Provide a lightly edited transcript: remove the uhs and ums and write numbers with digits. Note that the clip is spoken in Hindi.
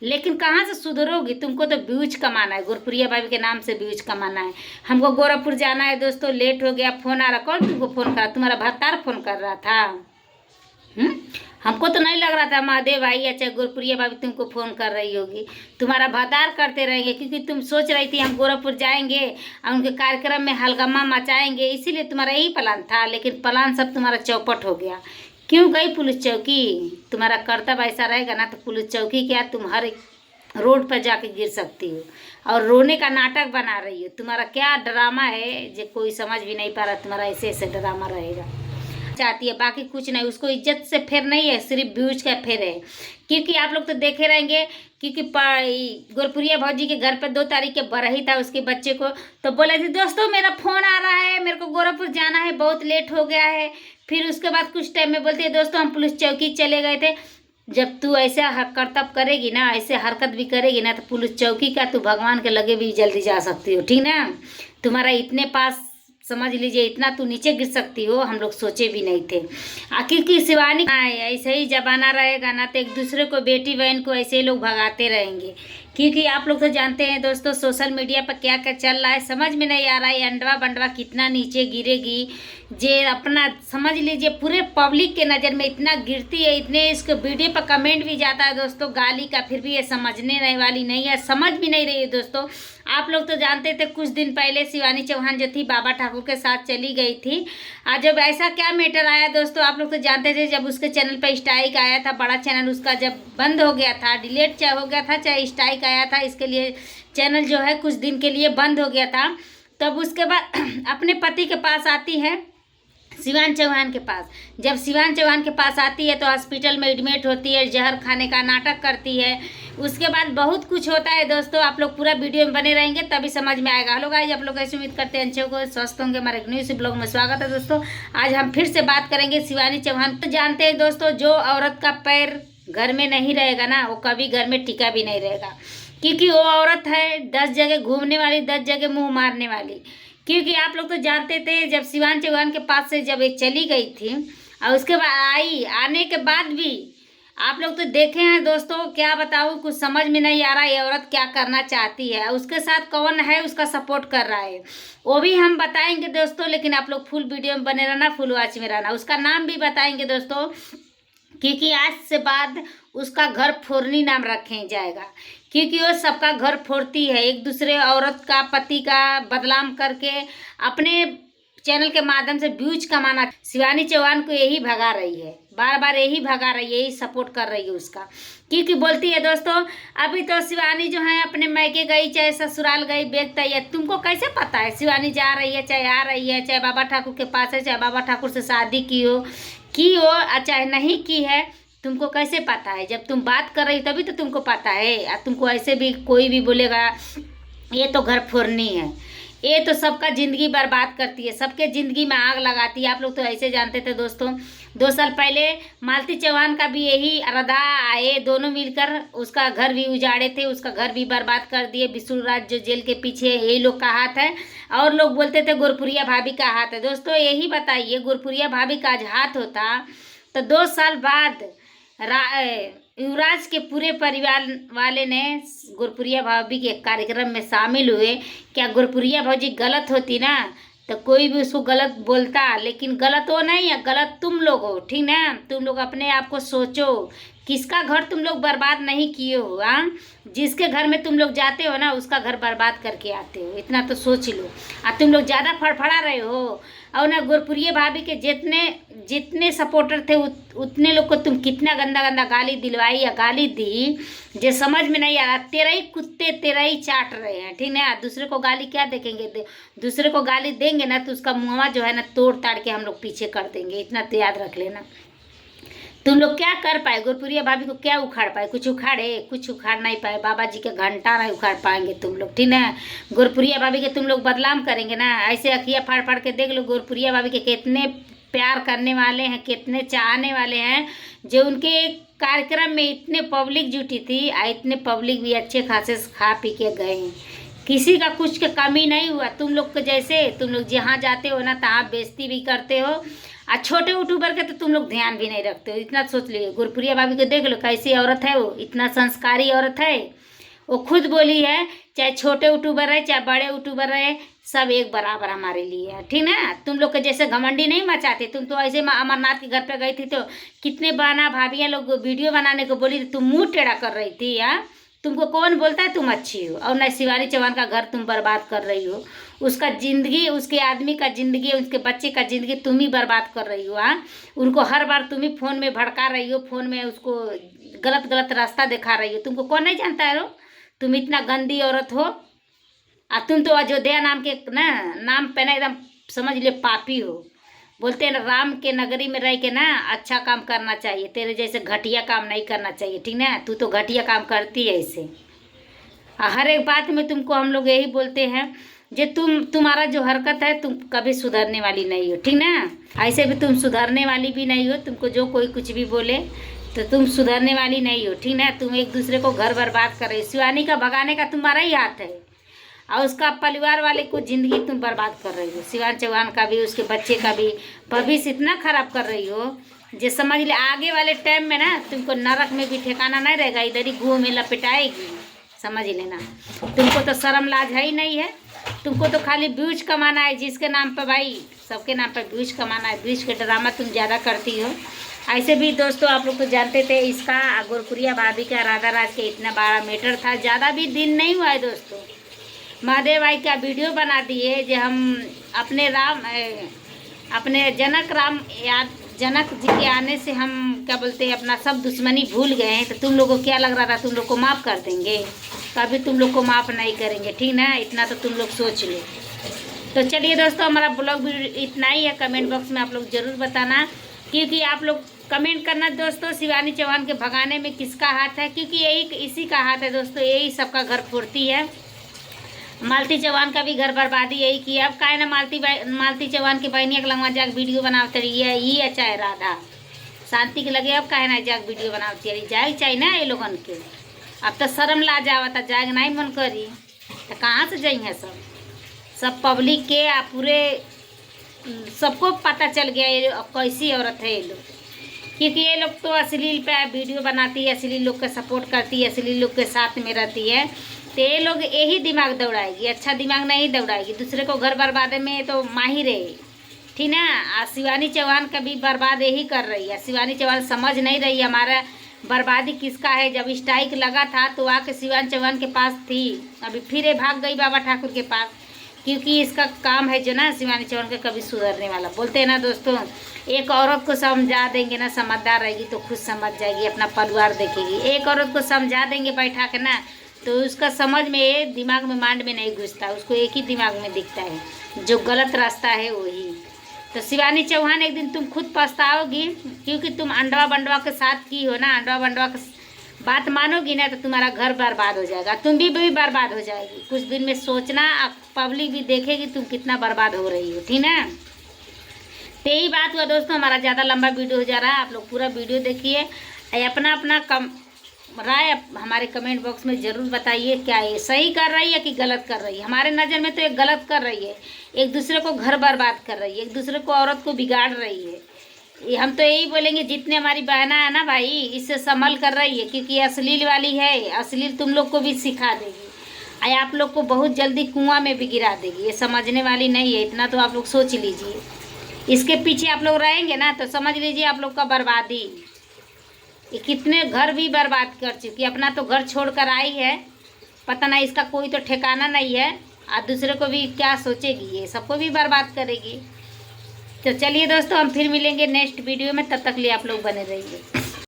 लेकिन कहाँ से सुधरोगी? तुमको तो व्यूज कमाना है, गुरप्रिया भाभी के नाम से व्यूज कमाना है। हमको गोरखपुर जाना है दोस्तों, लेट हो गया, फोन आ रहा। कौन तुमको फोन करा? तुम्हारा भत्तार फोन कर रहा था। हमको तो नहीं लग रहा था महादेव भाई या चाहे गुरप्रिया भाभी तुमको फोन कर रही होगी। तुम्हारा भतार करते रहेंगे, क्योंकि तुम सोच रही थी हम गोरखपुर जाएंगे और उनके कार्यक्रम में हलगमा मचाएंगे, इसीलिए तुम्हारा यही प्लान था। लेकिन प्लान सब तुम्हारा चौपट हो गया। क्यों गई पुलिस चौकी? तुम्हारा कर्तव्य ऐसा रहेगा ना, तो पुलिस चौकी क्या, तुम हर एक रोड पर जाके गिर सकती हो और रोने का नाटक बना रही हो। तुम्हारा क्या ड्रामा है जो कोई समझ भी नहीं पा रहा। तुम्हारा ऐसे ऐसे ड्रामा रहेगा चाहती है, बाकी कुछ नहीं। उसको इज्जत से फेर नहीं है, सिर्फ व्यूज का फेर है। क्योंकि आप लोग तो देखे रहेंगे, क्योंकि गुरप्रिया भौजी के घर पे 2 तारीख के बरही था उसके बच्चे को, तो बोला थी दोस्तों मेरा फोन आ रहा है, मेरे को गोरखपुर जाना है, बहुत लेट हो गया है। फिर उसके बाद कुछ टाइम में बोलती है दोस्तों हम पुलिस चौकी चले गए थे। जब तू ऐसा करतब करेगी ना, ऐसे हरकत भी करेगी ना, तो पुलिस चौकी का तू भगवान के लगे भी जल्दी जा सकती हो, ठीक ना। तुम्हारा इतने पास समझ लीजिए, इतना तू नीचे गिर सकती हो, हम लोग सोचे भी नहीं थे। आखिर की शिवानी ऐसे ही जमाना रहेगा ना, तो एक दूसरे को, बेटी बहन को ऐसे ही लोग भगाते रहेंगे। क्योंकि आप लोग तो जानते हैं दोस्तों, सोशल मीडिया पर क्या क्या चल रहा है, समझ में नहीं आ रहा है। अंडवा बंडवा कितना नीचे गिरेगी, जे अपना समझ लीजिए पूरे पब्लिक के नज़र में इतना गिरती है, इतने इसको वीडियो पर कमेंट भी जाता है दोस्तों गाली का, फिर भी ये समझने नहीं वाली नहीं है, समझ भी नहीं रही है दोस्तों। आप लोग तो जानते थे कुछ दिन पहले शिवानी चौहान जो थी बाबा ठाकुर के साथ चली गई थी। आज जब ऐसा क्या मैटर आया दोस्तों, आप लोग तो जानते थे, जब उसके चैनल पर स्ट्राइक आया था, बड़ा चैनल उसका जब बंद हो गया था, डिलीट चाहे हो गया था, चाहे स्ट्राइक आया था, इसके लिए चैनल जो है कुछ दिन के लिए बंद हो गया था। तब उसके बाद अपने पति के पास आती है, शिवानी चौहान के पास। जब शिवानी चौहान के पास आती है तो हॉस्पिटल में एडमिट होती है, जहर खाने का नाटक करती है। उसके बाद बहुत कुछ होता है दोस्तों, आप लोग पूरा वीडियो में बने रहेंगे तभी समझ में आएगा। हेलो गाइस, आप लोग ऐसे उम्मीद करते हैं अच्छे को स्वस्थ होंगे। हमारे एक न्यू सी ब्लॉग में स्वागत है दोस्तों। आज हम फिर से बात करेंगे शिवानी चौहान। तो जानते हैं दोस्तों, जो औरत का पैर घर में नहीं रहेगा ना, वो कभी घर में टिका भी नहीं रहेगा। क्योंकि वो औरत है 10 जगह घूमने वाली, 10 जगह मुँह मारने वाली। क्योंकि आप लोग तो जानते थे, जब शिवानी चौहान के पास से जब एक चली गई थी और उसके बाद आने के बाद भी आप लोग तो देखे हैं दोस्तों, क्या बताऊँ, कुछ समझ में नहीं आ रहा है ये औरत क्या करना चाहती है, उसके साथ कौन है उसका सपोर्ट कर रहा है, वो भी हम बताएंगे दोस्तों। लेकिन आप लोग फुल वीडियो में बने रहना, फुल वॉच में रहना। उसका नाम भी बताएंगे दोस्तों, क्योंकि आज से बाद उसका घर फोड़नी नाम रखे जाएगा। क्योंकि वो सबका घर फोड़ती है, एक दूसरे औरत का, पति का बदनाम करके अपने चैनल के माध्यम से व्यूज कमाना। शिवानी चौहान को यही भगा रही है, बार बार यही भगा रही है, यही सपोर्ट कर रही है उसका। क्योंकि बोलती है दोस्तों, अभी तो शिवानी जो है अपने मैके गई, चाहे ससुराल गई, बेचता है। तुमको कैसे पता है शिवानी जा रही है, चाहे आ रही है, चाहे बाबा ठाकुर के पास है, चाहे बाबा ठाकुर से शादी की हो चाहे नहीं की है, तुमको कैसे पता है? जब तुम बात कर रही तभी तो तुमको पता है। तुमको ऐसे भी कोई भी बोलेगा ये तो घर फोड़नी है, ये तो सबका ज़िंदगी बर्बाद करती है, सबके ज़िंदगी में आग लगाती है। आप लोग तो ऐसे जानते थे दोस्तों। 2 साल पहले मालती चौहान का भी यही अरदा आए, दोनों मिलकर उसका घर भी उजाड़े थे, उसका घर भी बर्बाद कर दिए। विष्णुराज जो जेल के पीछे, यही लोग का हाथ है। और लोग बोलते थे गुरप्रिया भाभी का हाथ है। दोस्तों यही बताइए, गुरप्रिया भाभी का आज हाथ होता तो 2 साल बाद युवराज के पूरे परिवार वाले ने गुरप्रिया भाभी के कार्यक्रम में शामिल हुए। क्या गुरप्रिया भाभी गलत होती ना, तो कोई भी उसको गलत बोलता, लेकिन गलत वो नहीं है, गलत तुम लोग हो, ठीक ना। तुम लोग अपने आप को सोचो, किसका घर तुम लोग बर्बाद नहीं किए हो। हाँ, जिसके घर में तुम लोग जाते हो ना, उसका घर बर्बाद करके आते हो, इतना तो सोच लो। तुम लोग ज़्यादा फड़फड़ा रहे हो। और ना गुरप्रिया भाभी के जितने सपोर्टर थे उतने लोग को तुम कितना गंदा गंदा गाली दिलवाई या गाली दी, जो समझ में नहीं आ रहा। तेरा ही कुत्ते तेरा ही चाट रहे हैं, ठीक ना। दूसरे को गाली क्या देखेंगे, दूसरे को गाली देंगे ना तो उसका मुँहवा जो है ना तोड़ ताड़ के हम लोग पीछे कर देंगे, इतना तो याद रख लेना। तुम लोग क्या कर पाए? गुरप्रिया भाभी को क्या उखाड़ पाए? कुछ उखाड़े? कुछ उखाड़ नहीं पाए। बाबा जी के घंटा नहीं उखाड़ पाएंगे तुम लोग, ठीक ना। गुरप्रिया भाभी के तुम लोग बदनाम करेंगे ना, ऐसे अखियाँ फाड़ फाड़ के देख लो गुरप्रिया भाभी के कितने प्यार करने वाले हैं, कितने चाहने वाले हैं। जो उनके कार्यक्रम में इतने पब्लिक जुटी थी, इतने पब्लिक भी अच्छे खासे खा पी के गए हैं, किसी का कुछ का कमी नहीं हुआ। तुम लोग को जैसे तुम लोग जहाँ जाते हो ना तहाँ बेइज्जती भी करते हो, आज छोटे यूट्यूबर के तो तुम लोग ध्यान भी नहीं रखते हो, इतना सोच लीजिए। गुरप्रिया भाभी को देख लो कैसी औरत है, वो इतना संस्कारी औरत है। वो खुद बोली है चाहे छोटे यूट्यूबर है चाहे बड़े यूट्यूबर है, सब एक बराबर हमारे लिए है, ठीक ना। तुम लोग के जैसे घमंडी नहीं मचाते। तुम तो ऐसे अमरनाथ के घर पे गई थी तो कितने बहना भाभियाँ लोग वीडियो बनाने को बोली, तुम मुंह टेढ़ा कर रही थी। यार तुमको कौन बोलता है तुम अच्छी हो? और न शिवानी चौहान का घर तुम बर्बाद कर रही हो, उसका ज़िंदगी, उसके आदमी का ज़िंदगी, उसके बच्चे का ज़िंदगी तुम ही बर्बाद कर रही हो। हाँ, उनको हर बार तुम ही फ़ोन में भड़का रही हो, फ़ोन में उसको गलत गलत रास्ता दिखा रही हो। तुमको कौन नहीं जानता है रो? तुम इतना गंदी औरत हो। तुम तो अयोध्या नाम के ना नाम पे ना एकदम समझ ले पापी हो। बोलते हैं राम के नगरी में रह के ना अच्छा काम करना चाहिए, तेरे जैसे घटिया काम नहीं करना चाहिए, ठीक ना। तू तो घटिया काम करती है ऐसे। हर एक बात में तुमको हम लोग यही बोलते हैं जे तुम्हारा जो हरकत है तुम कभी सुधरने वाली नहीं हो, ठीक ना। ऐसे भी तुम सुधरने वाली भी नहीं हो। तुमको जो कोई कुछ भी बोले तो तुम सुधरने वाली नहीं हो, ठीक ना। तुम एक दूसरे को घर बर्बाद कर रही हो। शिवानी का भगाने का तुम्हारा ही हाथ है और उसका परिवार वाले को ज़िंदगी तुम बर्बाद कर रही हो। शिवानी चौहान का भी, उसके बच्चे का भी भविष्य इतना खराब कर रही हो जे समझ ले आगे वाले टाइम में ना तुमको नरक में भी ठिकाना नहीं रहेगा, इधर ही गुह में लपेटाएगी, समझ लेना। तुमको तो शर्म लाज है ही नहीं है। तुमको तो खाली व्यूज कमाना है, जिसके नाम पर भाई सबके नाम पर व्यूज कमाना है। व्यूज के ड्रामा तुम ज़्यादा करती हो। ऐसे भी दोस्तों आप लोग तो जानते थे इसका गुरप्रिया भाभी का राधा राज के इतना बड़ा मैटर था। ज़्यादा भी दिन नहीं हुआ है दोस्तों, महादेव भाई का वीडियो बना दिए जो हम अपने जनक जी के आने से हम क्या बोलते हैं अपना सब दुश्मनी भूल गए हैं। तो तुम लोगों को क्या लग रहा था तुम लोग को माफ़ कर देंगे? कभी तुम लोग को माफ़ नहीं करेंगे, ठीक ना। इतना तो तुम लोग सोच लो। तो चलिए दोस्तों, हमारा ब्लॉग भी इतना ही है। कमेंट बॉक्स में आप लोग ज़रूर बताना, क्योंकि आप लोग कमेंट करना दोस्तों शिवानी चौहान के भगाने में किसका हाथ है, क्योंकि इसी का हाथ है दोस्तों। यही सबका घर फोड़ती है। मालती चौहान का भी घर बर्बादी यही किया। अब काहे ना मालती चौहान की बहनिया के लंगवा जाग वीडियो बनावते रही है, ये अच्छा है राधा शांति के लगे। अब काहे ना जाग वीडियो बनावती रही, जाग चाहिए ना ये लोगन के। अब तो शर्म ला जावता, जाग नहीं मन करी तो कहाँ से जाइए। सब पब्लिक के पूरे सबको पता चल गया ये कैसी औरत है ये लोग, क्योंकि ये लोग तो अश्लील पे वीडियो बनाती है, अश्लील लोग का सपोर्ट करती है, अश्लील लोग के साथ में रहती है। तो ये लोग यही दिमाग दौड़ाएगी, अच्छा दिमाग नहीं दौड़ाएगी। दूसरे को घर बर्बादे में तो माहिर है, ठीक ना। शिवानी चौहान का भी बर्बाद यही कर रही है। शिवानी चौहान समझ नहीं रही हमारा बर्बादी किसका है। जब स्ट्राइक लगा था तो आके शिवानी चौहान के पास थी, अभी फिर ये भाग गई बाबा ठाकुर के पास, क्योंकि इसका काम है जो ना शिवानी चौहान का कभी सुधरने वाला। बोलते हैं ना दोस्तों, एक औरत को समझा देंगे ना, समझदार रहेगी तो खुद समझ जाएगी, अपना परिवार देखेगी। एक औरत को समझा देंगे बैठा के ना तो उसका समझ में दिमाग में मांड में नहीं घुसता, उसको एक ही दिमाग में दिखता है जो गलत रास्ता है वही। तो शिवानी चौहान एक दिन तुम खुद पछताओगी, क्योंकि तुम अंडवा बंडवा के साथ की हो ना। अंडवा बंडवा के बात मानोगी ना तो तुम्हारा घर बर्बाद हो जाएगा, तुम भी बर्बाद हो जाएगी। कुछ दिन में सोचना, पब्लिक भी देखेगी तुम कितना बर्बाद हो रही हो, ठीक ना। तो यही बात हुआ दोस्तों, हमारा ज़्यादा लंबा वीडियो हो जा रहा है। आप लोग पूरा वीडियो देखिए, अपना अपना राय हमारे कमेंट बॉक्स में ज़रूर बताइए, क्या ये सही कर रही है कि गलत कर रही है। हमारे नज़र में तो ये गलत कर रही है, एक दूसरे को घर बर्बाद कर रही है, एक दूसरे को औरत को बिगाड़ रही है। हम तो यही बोलेंगे जितने हमारी बहना है ना भाई, इससे संभल कर रही है, क्योंकि अश्लील वाली है। अश्लील तुम लोग को भी सिखा देगी, आप लोग को बहुत जल्दी कुआं में भी गिरा देगी। ये समझने वाली नहीं है, इतना तो आप लोग सोच लीजिए। इसके पीछे आप लोग रहेंगे ना तो समझ लीजिए आप लोग का बर्बादी। ये कितने घर भी बर्बाद कर चुकी, अपना तो घर छोड़ कर आई है, पता नहीं इसका कोई तो ठिकाना नहीं है। और दूसरे को भी क्या सोचेगी, ये सबको भी बर्बाद करेगी। तो चलिए दोस्तों, हम फिर मिलेंगे नेक्स्ट वीडियो में, तब तक लिए आप लोग बने रहिए।